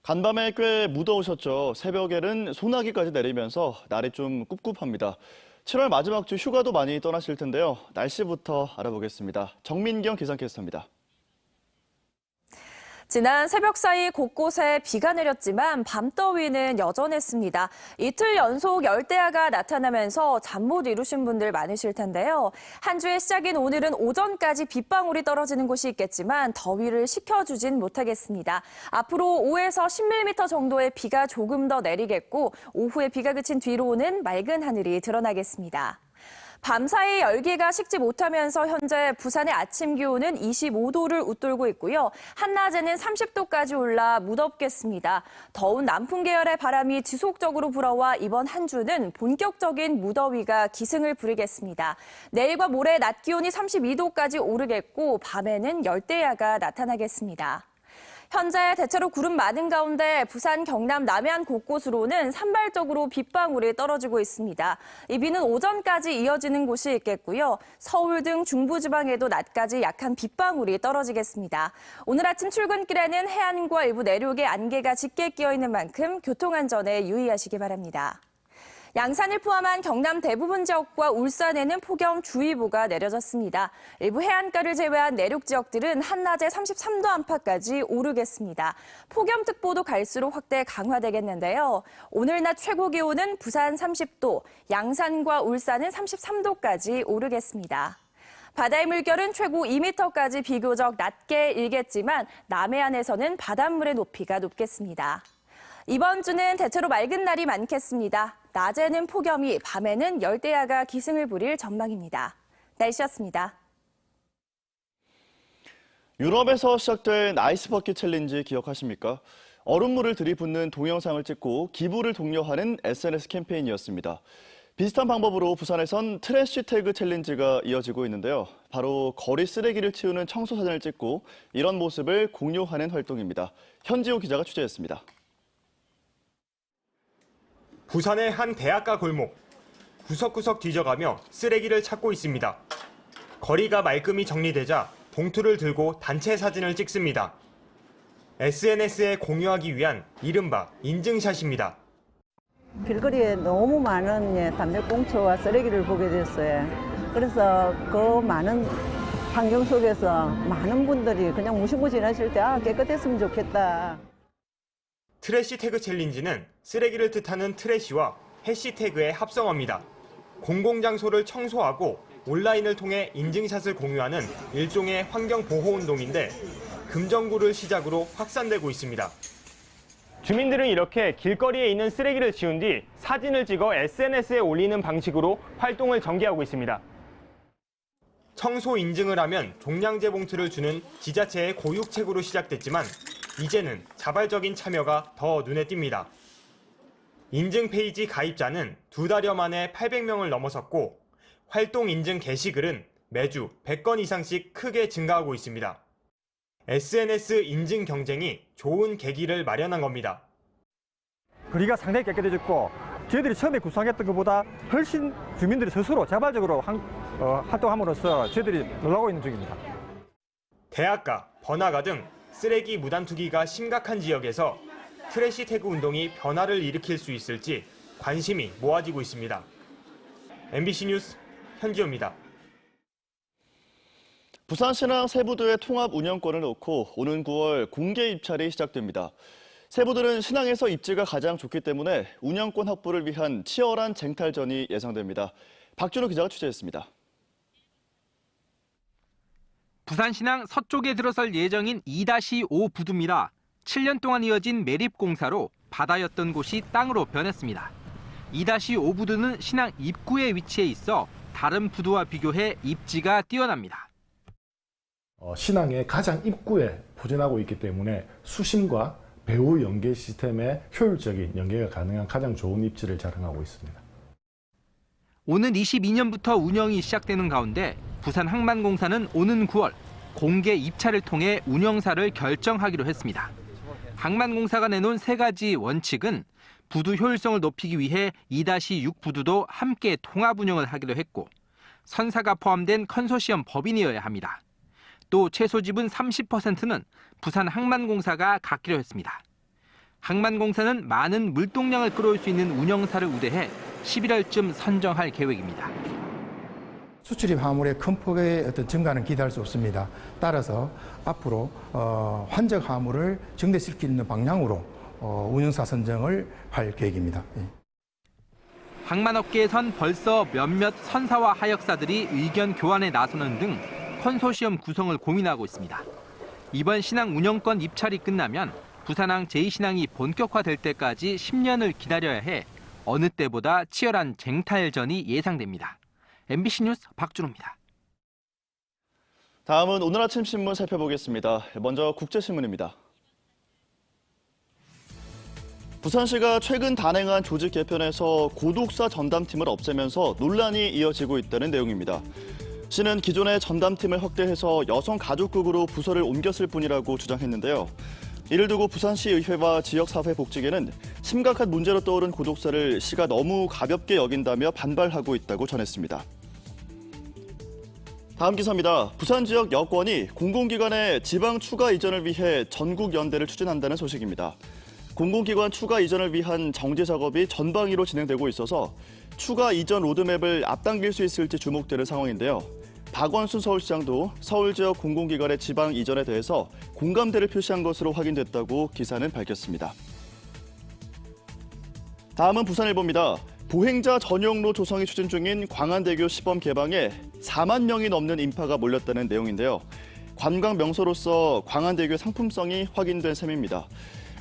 간밤에 꽤 무더우셨죠. 새벽에는 소나기까지 내리면서 날이 좀 꿉꿉합니다. 7월 마지막 주 휴가도 많이 떠나실 텐데요. 날씨부터 알아보겠습니다. 정민경 기상캐스터입니다. 지난 새벽 사이 곳곳에 비가 내렸지만 밤더위는 여전했습니다. 이틀 연속 열대야가 나타나면서 잠 못 이루신 분들 많으실 텐데요. 한 주의 시작인 오늘은 오전까지 빗방울이 떨어지는 곳이 있겠지만 더위를 식혀주진 못하겠습니다. 앞으로 5에서 10mm 정도의 비가 조금 더 내리겠고 오후에 비가 그친 뒤로는 맑은 하늘이 드러나겠습니다. 밤사이 열기가 식지 못하면서 현재 부산의 아침 기온은 25도를 웃돌고 있고요. 한낮에는 30도까지 올라 무덥겠습니다. 더운 남풍 계열의 바람이 지속적으로 불어와 이번 한 주는 본격적인 무더위가 기승을 부리겠습니다. 내일과 모레 낮 기온이 32도까지 오르겠고 밤에는 열대야가 나타나겠습니다. 현재 대체로 구름 많은 가운데 부산, 경남, 남해안 곳곳으로는 산발적으로 빗방울이 떨어지고 있습니다. 이 비는 오전까지 이어지는 곳이 있겠고요. 서울 등 중부지방에도 낮까지 약한 빗방울이 떨어지겠습니다. 오늘 아침 출근길에는 해안과 일부 내륙에 안개가 짙게 끼어 있는 만큼 교통안전에 유의하시기 바랍니다. 양산을 포함한 경남 대부분 지역과 울산에는 폭염주의보가 내려졌습니다. 일부 해안가를 제외한 내륙 지역들은 한낮에 33도 안팎까지 오르겠습니다. 폭염특보도 갈수록 확대 강화되겠는데요. 오늘 낮 최고 기온은 부산 30도, 양산과 울산은 33도까지 오르겠습니다. 바다의 물결은 최고 2m까지 비교적 낮게 일겠지만 남해안에서는 바닷물의 높이가 높겠습니다. 이번 주는 대체로 맑은 날이 많겠습니다. 낮에는 폭염이, 밤에는 열대야가 기승을 부릴 전망입니다. 날씨였습니다. 유럽에서 시작된 아이스버킷 챌린지 기억하십니까? 얼음물을 들이붓는 동영상을 찍고 기부를 독려하는 SNS 캠페인이었습니다. 비슷한 방법으로 부산에선 트래쉬 태그 챌린지가 이어지고 있는데요. 바로 거리 쓰레기를 치우는 청소 사진을 찍고 이런 모습을 공유하는 활동입니다. 현지호 기자가 취재했습니다. 부산의 한 대학가 골목. 구석구석 뒤져가며 쓰레기를 찾고 있습니다. 거리가 말끔히 정리되자 봉투를 들고 단체 사진을 찍습니다. SNS에 공유하기 위한 이른바 인증샷입니다. 길거리에 너무 많은 담배꽁초와 쓰레기를 보게 됐어요. 그래서 그 많은 환경 속에서 많은 분들이 그냥 무심코 지나실 때 깨끗했으면 좋겠다. 트래쉬 태그 챌린지는 쓰레기를 뜻하는 트래쉬와 해시태그의 합성어입니다. 공공장소를 청소하고 온라인을 통해 인증샷을 공유하는 일종의 환경보호운동인데 금정구를 시작으로 확산되고 있습니다. 주민들은 이렇게 길거리에 있는 쓰레기를 치운 뒤 사진을 찍어 SNS에 올리는 방식으로 활동을 전개하고 있습니다. 청소 인증을 하면 종량제 봉투를 주는 지자체의 고육책으로 시작됐지만 이제는 자발적인 참여가 더 눈에 띕니다. 인증 페이지 가입자는 2달여 만에 800명을 넘어섰고 활동 인증 게시글은 매주 100건 이상씩 크게 증가하고 있습니다. SNS 인증 경쟁이 좋은 계기를 마련한 겁니다. 거리가 상당히 깨끗해졌고 저희들이 처음에 구상했던 것보다 훨씬 주민들이 스스로 자발적으로 활동함으로써 저희들이 놀라고 있는 중입니다. 대학가, 번화가 등 쓰레기 무단 투기가 심각한 지역에서 트래쉬 태그 운동이 변화를 일으킬 수 있을지 관심이 모아지고 있습니다. MBC 뉴스 현지호입니다. 부산시랑 세부도의 통합 운영권을 놓고 오는 9월 공개 입찰이 시작됩니다. 세부들은 신항에서 입지가 가장 좋기 때문에 운영권 확보를 위한 치열한 쟁탈전이 예상됩니다. 박준호 기자가 취재했습니다. 부산신항 서쪽에 들어설 예정인 2-5 부두입니다. 7년 동안 이어진 매립공사로 바다였던 곳이 땅으로 변했습니다. 2-5 부두는 신항 입구에 위치해 있어 다른 부두와 비교해 입지가 뛰어납니다. 신항의 가장 입구에 포진하고 있기 때문에 수심과 배후 연계 시스템의 효율적인 연계가 가능한 가장 좋은 입지를 자랑하고 있습니다. 오는 22년부터 운영이 시작되는 가운데 부산항만공사는 오는 9월 공개 입찰을 통해 운영사를 결정하기로 했습니다. 항만공사가 내놓은 3가지 원칙은 부두 효율성을 높이기 위해 2-6 부두도 함께 통합 운영을 하기로 했고 선사가 포함된 컨소시엄 법인이어야 합니다. 또 최소 지분 30%는 부산항만공사가 갖기로 했습니다. 항만공사는 많은 물동량을 끌어올 수 있는 운영사를 우대해 11월쯤 선정할 계획입니다. 수출입 화물의 큰 폭의 어떤 증가는 기대할 수 없습니다. 따라서 앞으로 환적 화물을 증대시키는 방향으로 운영사 선정을 할 계획입니다. 항만업계에선 벌써 몇몇 선사와 하역사들이 의견 교환에 나서는 등 컨소시엄 구성을 고민하고 있습니다. 이번 신항 운영권 입찰이 끝나면 부산항 제2신항이 본격화될 때까지 10년을 기다려야 해 어느 때보다 치열한 쟁탈전이 예상됩니다. MBC 뉴스 박준호입니다. 다음은 오늘 아침 신문 살펴보겠습니다. 먼저 국제신문입니다. 부산시가 최근 단행한 조직 개편에서 고독사 전담팀을 없애면서 논란이 이어지고 있다는 내용입니다. 시는 기존의 전담팀을 확대해서 여성가족국으로 부서를 옮겼을 뿐이라고 주장했는데요. 이를 두고 부산시의회와 지역사회복지계는 심각한 문제로 떠오른 고독사를 시가 너무 가볍게 여긴다며 반발하고 있다고 전했습니다. 다음 기사입니다. 부산 지역 여권이 공공기관의 지방 추가 이전을 위해 전국 연대를 추진한다는 소식입니다. 공공기관 추가 이전을 위한 정제 작업이 전방위로 진행되고 있어서 추가 이전 로드맵을 앞당길 수 있을지 주목되는 상황인데요. 박원순 서울시장도 서울 지역 공공기관의 지방 이전에 대해서 공감대를 표시한 것으로 확인됐다고 기사는 밝혔습니다. 다음은 부산일보입니다. 보행자 전용로 조성이 추진 중인 광안대교 시범 개방에 4만 명이 넘는 인파가 몰렸다는 내용인데요. 관광 명소로서 광안대교의 상품성이 확인된 셈입니다.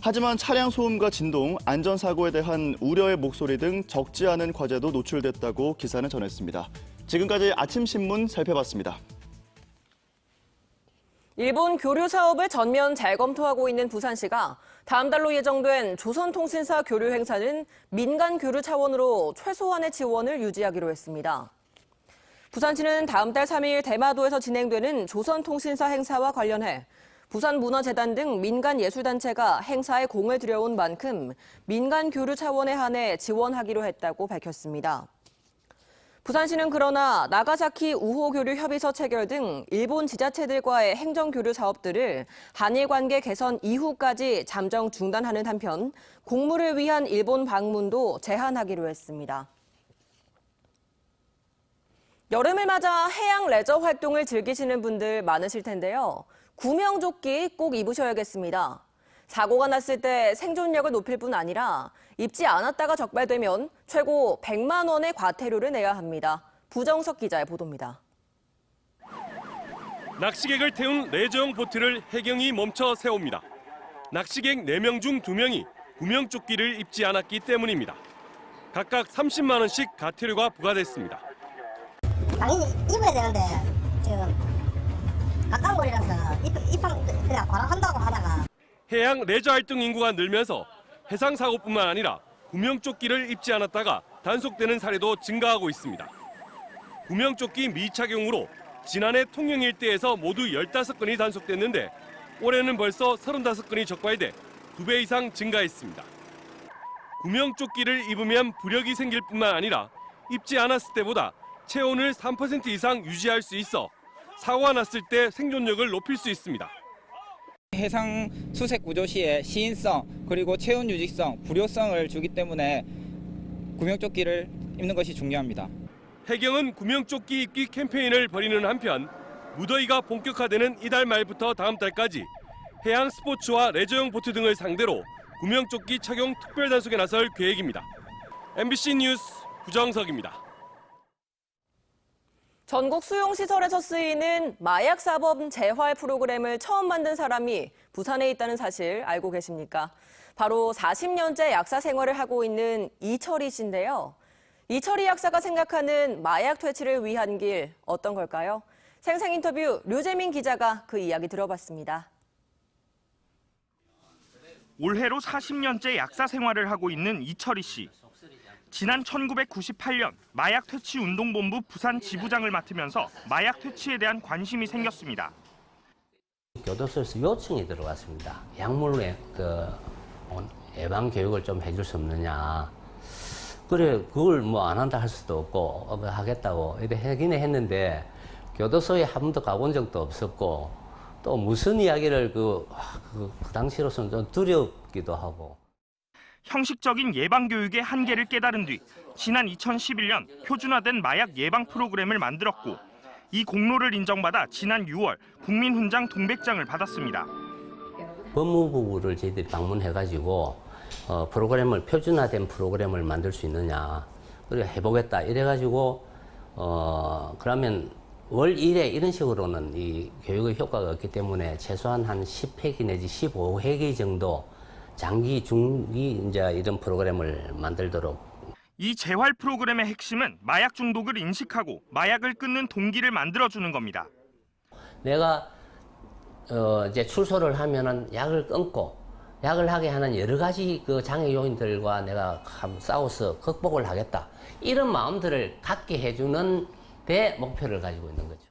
하지만 차량 소음과 진동, 안전사고에 대한 우려의 목소리 등 적지 않은 과제도 노출됐다고 기사는 전했습니다. 지금까지 아침 신문 살펴봤습니다. 일본 교류 사업을 전면 재검토하고 있는 부산시가 다음 달로 예정된 조선통신사 교류 행사는 민간 교류 차원으로 최소한의 지원을 유지하기로 했습니다. 부산시는 다음 달 3일 대마도에서 진행되는 조선통신사 행사와 관련해 부산문화재단 등 민간 예술단체가 행사에 공을 들여온 만큼 민간 교류 차원에 한해 지원하기로 했다고 밝혔습니다. 부산시는 그러나 나가사키 우호 교류 협의서 체결 등 일본 지자체들과의 행정 교류 사업들을 한일 관계 개선 이후까지 잠정 중단하는 한편 공무를 위한 일본 방문도 제한하기로 했습니다. 여름을 맞아 해양 레저 활동을 즐기시는 분들 많으실 텐데요. 구명조끼 꼭 입으셔야겠습니다. 사고가 났을 때 생존력을 높일 뿐 아니라 입지 않았다가 적발되면 최고 100만 원의 과태료를 내야 합니다. 부정석 기자의 보도입니다. 낚시객을 태운 레저용 보트를 해경이 멈춰 세웁니다. 낚시객 4명 중 2명이 구명조끼를 입지 않았기 때문입니다. 각각 30만 원씩 과태료가 부과됐습니다. 당연히 입어야 되는데 지금 가까운 거리라서 입하면 그냥 바로 한다고 하다가 해양 레저 활동 인구가 늘면서 해상 사고뿐만 아니라 구명조끼를 입지 않았다가 단속되는 사례도 증가하고 있습니다. 구명조끼 미착용으로 지난해 통영 일대에서 모두 15건이 단속됐는데 올해는 벌써 35건이 적발돼 2배 이상 증가했습니다. 구명조끼를 입으면 부력이 생길 뿐만 아니라 입지 않았을 때보다 체온을 3% 이상 유지할 수 있어 사고가 났을 때 생존력을 높일 수 있습니다. 해상 수색 구조 시에 시인성 그리고 체온 유지성, 불효성을 주기 때문에 구명조끼를 입는 것이 중요합니다. 해경은 구명조끼 입기 캠페인을 벌이는 한편 무더위가 본격화되는 이달 말부터 다음 달까지 해양 스포츠와 레저용 보트 등을 상대로 구명조끼 착용 특별 단속에 나설 계획입니다. MBC 뉴스 부정석입니다. 전국 수용시설에서 쓰이는 마약사범 재활 프로그램을 처음 만든 사람이 부산에 있다는 사실 알고 계십니까? 바로 40년째 약사 생활을 하고 있는 이철희 씨인데요. 이철희 약사가 생각하는 마약 퇴치를 위한 길 어떤 걸까요? 생생 인터뷰 류재민 기자가 그 이야기 들어봤습니다. 올해로 40년째 약사 생활을 하고 있는 이철희 씨. 지난 1998년 마약 퇴치 운동본부 부산 지부장을 맡으면서 마약 퇴치에 대한 관심이 생겼습니다. 교도소에서 요청이 들어왔습니다. 약물의 예방 교육을 좀 해줄 수 없느냐. 그래 그걸 뭐 안 한다 할 수도 없고 하겠다고 이렇게 하긴 했는데 교도소에 한 번도 가본 적도 없었고 또 무슨 이야기를 그 당시로서는 좀 두렵기도 하고. 형식적인 예방 교육의 한계를 깨달은 뒤 지난 2011년 표준화된 마약 예방 프로그램을 만들었고 이 공로를 인정받아 지난 6월 국민훈장 동백장을 받았습니다. 법무부를 저희들이 방문해가지고 프로그램을 표준화된 프로그램을 만들 수 있느냐, 그래 해보겠다 이래가지고 그러면 월 1회 이런 식으로는 이 교육의 효과가 없기 때문에 최소한 한 10회기 내지 15회기 정도 장기, 중기 이제 이런 프로그램을 만들도록. 이 재활 프로그램의 핵심은 마약 중독을 인식하고 마약을 끊는 동기를 만들어주는 겁니다. 내가 이제 출소를 하면은 약을 끊고 약을 하게 하는 여러 가지 그 장애 요인들과 내가 싸워서 극복을 하겠다. 이런 마음들을 갖게 해주는 데 목표를 가지고 있는 거죠.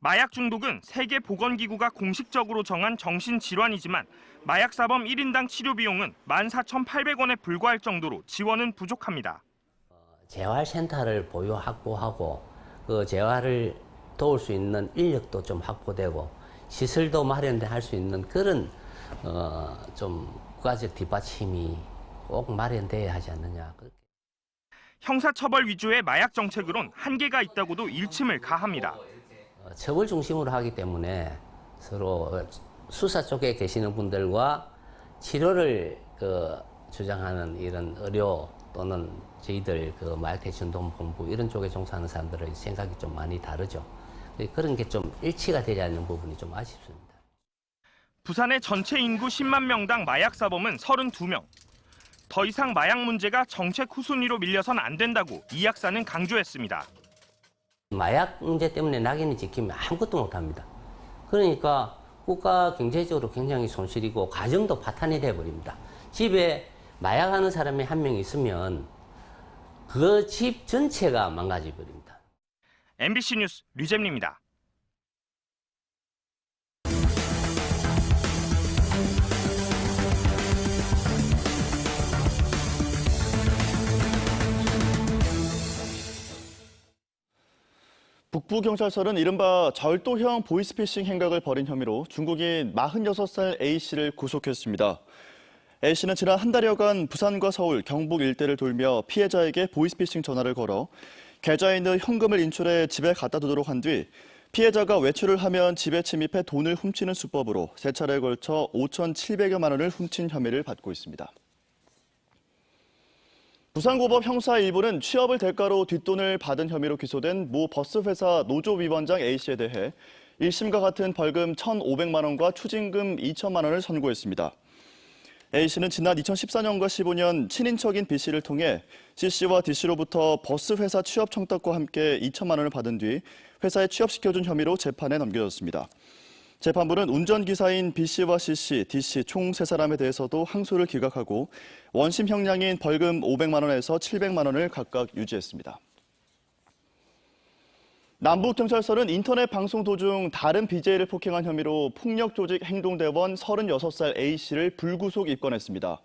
마약 중독은 세계보건기구가 공식적으로 정한 정신질환이지만 마약사범 1인당 치료 비용은 14,800원에 불과할 정도로 지원은 부족합니다. 재활센터를 확보하고 그 재활을 도울 수 있는 인력도 좀 확보되고 시설도 마련할 수 있는 그런 좀 국가적 뒷받침이 꼭 마련돼야 하지 않느냐. 형사처벌 위주의 마약 정책으론 한계가 있다고도 일침을 가합니다. 처벌 중심으로 하기 때문에 서로 수사 쪽에 계시는 분들과 치료를 주장하는 이런 의료 또는 저희들 마약대치운동본부 이런 쪽에 종사하는 사람들의 생각이 좀 많이 다르죠. 그런 게 좀 일치가 되지 않는 부분이 좀 아쉽습니다. 부산의 전체 인구 10만 명당 마약 사범은 32명. 더 이상 마약 문제가 정책 후순위로 밀려선 안 된다고 이 약사는 강조했습니다. 마약 문제 때문에 낙인이 찍히면 아무것도 못합니다. 그러니까 국가 경제적으로 굉장히 손실이고 가정도 파탄이 돼버립니다. 집에 마약하는 사람이 한 명 있으면 그 집 전체가 망가져버립니다. MBC 뉴스 류잼리입니다. 북부경찰서는 이른바 절도형 보이스피싱 행각을 벌인 혐의로 중국인 46살 A씨를 구속했습니다. A씨는 지난 한 달여간 부산과 서울, 경북 일대를 돌며 피해자에게 보이스피싱 전화를 걸어 계좌에 있는 현금을 인출해 집에 갖다 두도록 한 뒤 피해자가 외출을 하면 집에 침입해 돈을 훔치는 수법으로 3차례에 걸쳐 5,700여만 원을 훔친 혐의를 받고 있습니다. 부산고법 형사 1부는 취업을 대가로 뒷돈을 받은 혐의로 기소된 모 버스회사 노조위원장 A씨에 대해 1심과 같은 벌금 1,500만 원과 추징금 2천만 원을 선고했습니다. A씨는 지난 2014년과 15년 친인척인 B씨를 통해 C씨와 D씨로부터 버스회사 취업 청탁과 함께 2천만 원을 받은 뒤 회사에 취업시켜준 혐의로 재판에 넘겨졌습니다. 재판부는 운전기사인 B씨와 C씨, D씨 총 3사람에 대해서도 항소를 기각하고 원심 형량인 벌금 500만 원에서 700만 원을 각각 유지했습니다. 남북경찰서는 인터넷 방송 도중 다른 BJ를 폭행한 혐의로 폭력조직 행동대원 36살 A씨를 불구속 입건했습니다.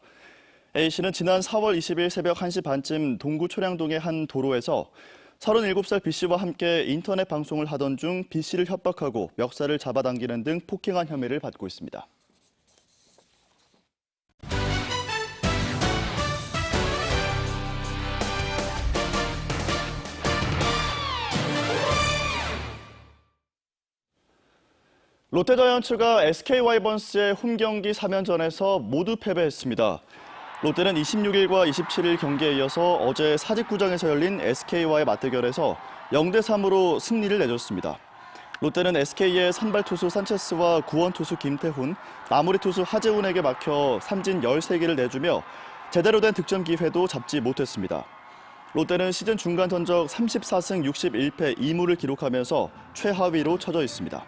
A씨는 지난 4월 20일 새벽 1시 반쯤 동구 초량동의 한 도로에서 37살 B씨와 함께 인터넷 방송을 하던 중 B씨를 협박하고 멱살을 잡아당기는 등 폭행한 혐의를 받고 있습니다. 롯데자이언츠가 SK와이번스의 홈경기 3연전에서 모두 패배했습니다. 롯데는 26일과 27일 경기에 이어서 어제 사직구장에서 열린 SK와의 맞대결에서 0대3으로 승리를 내줬습니다. 롯데는 SK의 선발 투수 산체스와 구원 투수 김태훈, 마무리 투수 하재훈에게 막혀 삼진 13개를 내주며 제대로 된 득점 기회도 잡지 못했습니다. 롯데는 시즌 중간 전적 34승 61패 2무를 기록하면서 최하위로 처져 있습니다.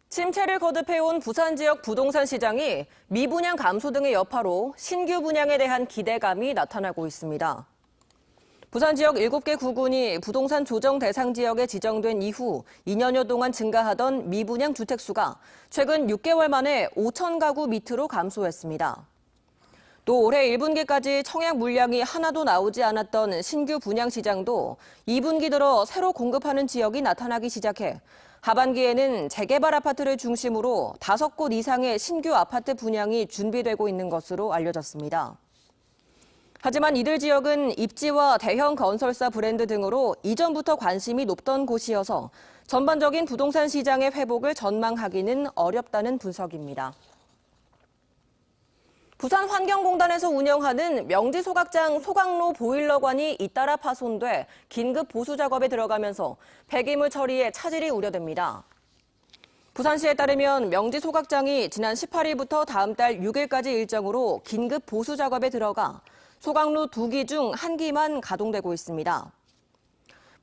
침체를 거듭해온 부산 지역 부동산 시장이 미분양 감소 등의 여파로 신규 분양에 대한 기대감이 나타나고 있습니다. 부산 지역 7개 구군이 부동산 조정 대상 지역에 지정된 이후 2년여 동안 증가하던 미분양 주택 수가 최근 6개월 만에 5천 가구 밑으로 감소했습니다. 또 올해 1분기까지 청약 물량이 하나도 나오지 않았던 신규 분양 시장도 2분기 들어 새로 공급하는 지역이 나타나기 시작해 하반기에는 재개발 아파트를 중심으로 5곳 이상의 신규 아파트 분양이 준비되고 있는 것으로 알려졌습니다. 하지만 이들 지역은 입지와 대형 건설사 브랜드 등으로 이전부터 관심이 높던 곳이어서 전반적인 부동산 시장의 회복을 전망하기는 어렵다는 분석입니다. 부산환경공단에서 운영하는 명지소각장 소각로 보일러관이 잇따라 파손돼 긴급 보수 작업에 들어가면서 폐기물 처리에 차질이 우려됩니다. 부산시에 따르면 명지소각장이 지난 18일부터 다음 달 6일까지 일정으로 긴급 보수 작업에 들어가 소각로 2기 중 1기만 가동되고 있습니다.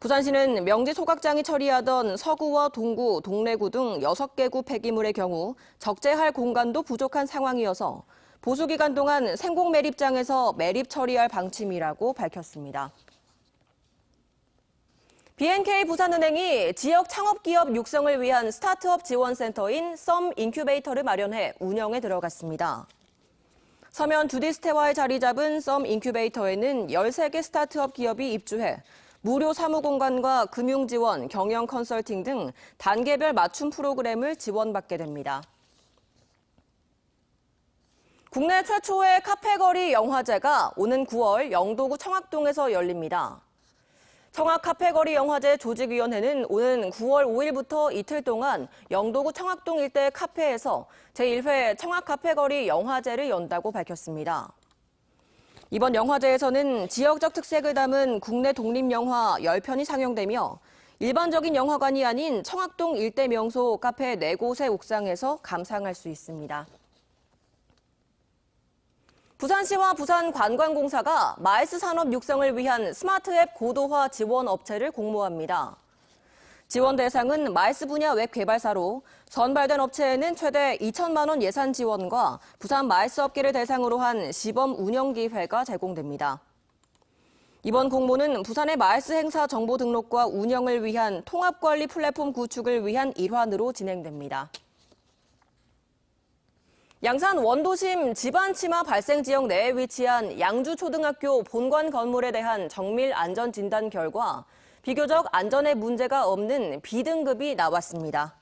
부산시는 명지소각장이 처리하던 서구와 동구, 동래구 등 6개 구 폐기물의 경우 적재할 공간도 부족한 상황이어서 보수 기간 동안 생공 매립장에서 매립 처리할 방침이라고 밝혔습니다. BNK 부산은행이 지역 창업기업 육성을 위한 스타트업 지원센터인 썸 인큐베이터를 마련해 운영에 들어갔습니다. 서면 두디스테와에 자리 잡은 썸 인큐베이터에는 13개 스타트업 기업이 입주해 무료 사무공간과 금융지원, 경영 컨설팅 등 단계별 맞춤 프로그램을 지원받게 됩니다. 국내 최초의 카페거리 영화제가 오는 9월 영도구 청학동에서 열립니다. 청학카페거리 영화제 조직위원회는 오는 9월 5일부터 이틀 동안 영도구 청학동 일대 카페에서 제1회 청학카페거리 영화제를 연다고 밝혔습니다. 이번 영화제에서는 지역적 특색을 담은 국내 독립영화 10편이 상영되며 일반적인 영화관이 아닌 청학동 일대 명소 카페 4곳의 옥상에서 감상할 수 있습니다. 부산시와 부산관광공사가 마이스 산업 육성을 위한 스마트앱 고도화 지원 업체를 공모합니다. 지원 대상은 마이스 분야 웹 개발사로 선발된 업체에는 최대 2천만 원 예산 지원과 부산 마이스 업계를 대상으로 한 시범 운영 기회가 제공됩니다. 이번 공모는 부산의 마이스 행사 정보 등록과 운영을 위한 통합관리 플랫폼 구축을 위한 일환으로 진행됩니다. 양산 원도심 집안 침하 발생 지역 내에 위치한 양주초등학교 본관 건물에 대한 정밀 안전 진단 결과 비교적 안전에 문제가 없는 B등급이 나왔습니다.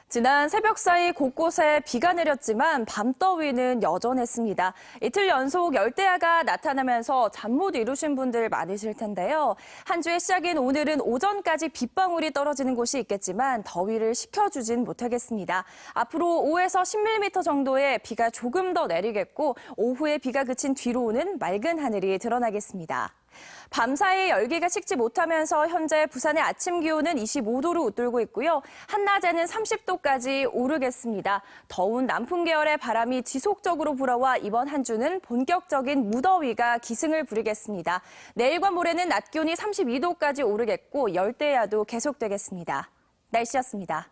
지난 새벽 사이 곳곳에 비가 내렸지만 밤더위는 여전했습니다. 이틀 연속 열대야가 나타나면서 잠 못 이루신 분들 많으실 텐데요. 한 주의 시작인 오늘은 오전까지 빗방울이 떨어지는 곳이 있겠지만 더위를 식혀주진 못하겠습니다. 앞으로 5에서 10mm 정도의 비가 조금 더 내리겠고 오후에 비가 그친 뒤로는 맑은 하늘이 드러나겠습니다. 밤사이 열기가 식지 못하면서 현재 부산의 아침 기온은 25도로 웃돌고 있고요. 한낮에는 30도까지 오르겠습니다. 더운 남풍 계열의 바람이 지속적으로 불어와 이번 한 주는 본격적인 무더위가 기승을 부리겠습니다. 내일과 모레는 낮 기온이 32도까지 오르겠고 열대야도 계속되겠습니다. 날씨였습니다.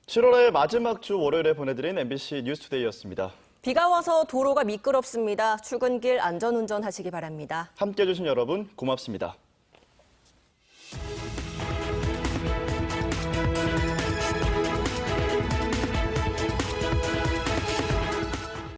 7월의 마지막 주 월요일에 보내드린 MBC 뉴스투데이였습니다. 비가 와서 도로가 미끄럽습니다. 출근길 안전운전하시기 바랍니다. 함께해 주신 여러분 고맙습니다.